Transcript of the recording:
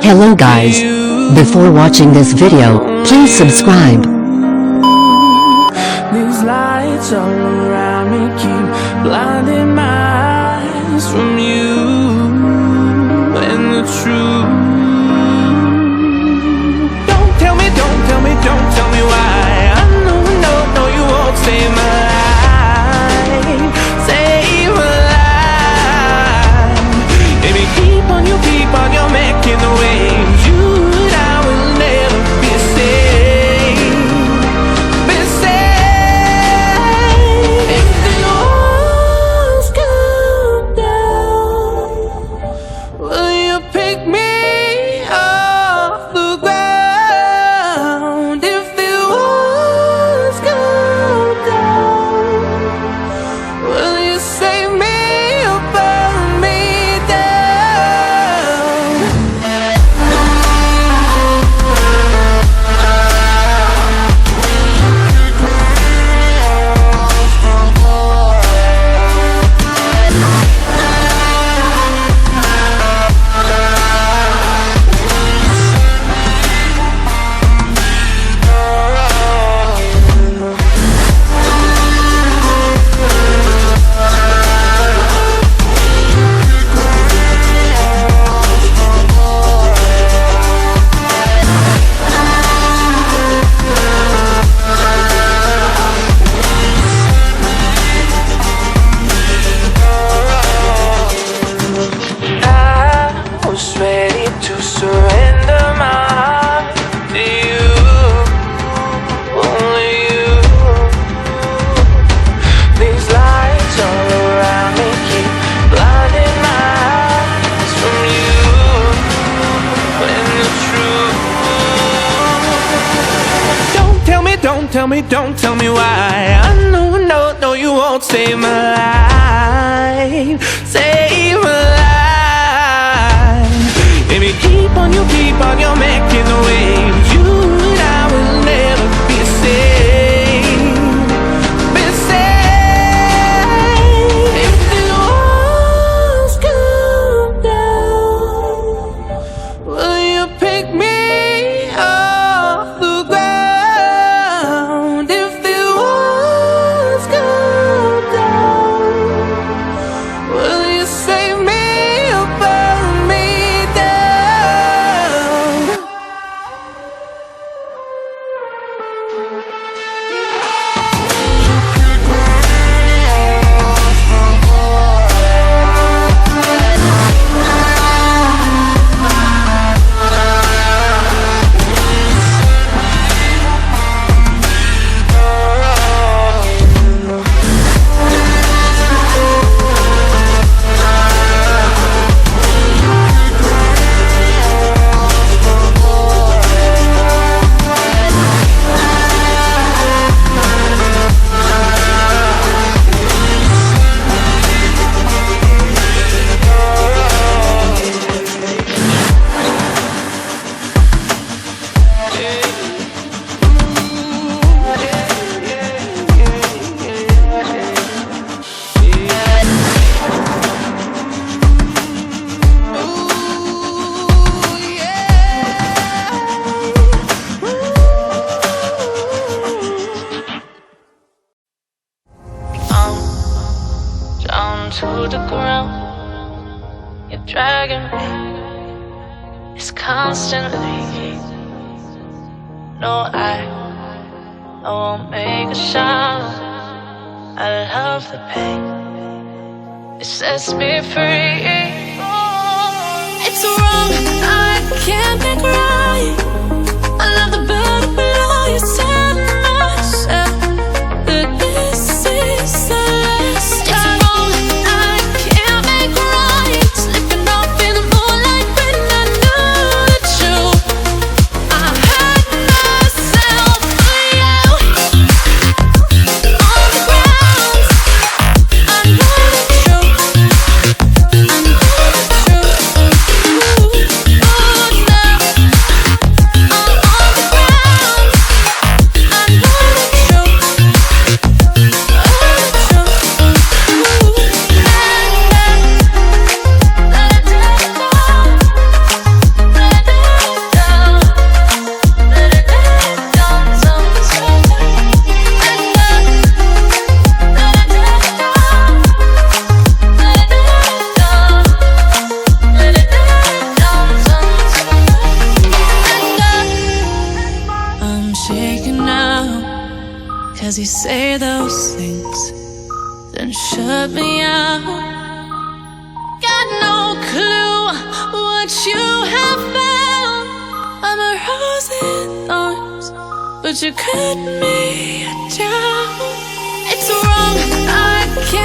Hello guys. Before watching this video, please subscribe. These lights all around me keep blinding my eyes from you and the truth. Don't tell me why. I know you won't save my life, save my life. Baby, keep on your making the waves. You and I will never be safe, be safe. If the walls come down, will you pick me off the ground? If the walls come down, will you save me or burn me down? I was ready to surrender my heart to you, only you. These lights all around me keep blinding my eyes from you and the truth. Don't tell me why. I know you won't save my life, save my life. Baby, keep on your making the waves. You and I will never be safe, be safe. If the walls come down, will you pick me off the ground? If the walls come down, will you save me or burn me down? Down to the ground, you're dragging me. It's constantly. No, I won't make a sound. I love the pain. It sets me free. It's wrong, I can't make right. I love the better below you said myself. But this is the last time. It's wrong, I can't make right. Slipping off in the moonlight when I knew the truth. I hurt myself for you. On the ground, I know the truth. I know the truth. Ooh, oh no. and shut me out. Got no clue what you have found. I'm a rose in thorns, but you cut me down. It's wrong, I can't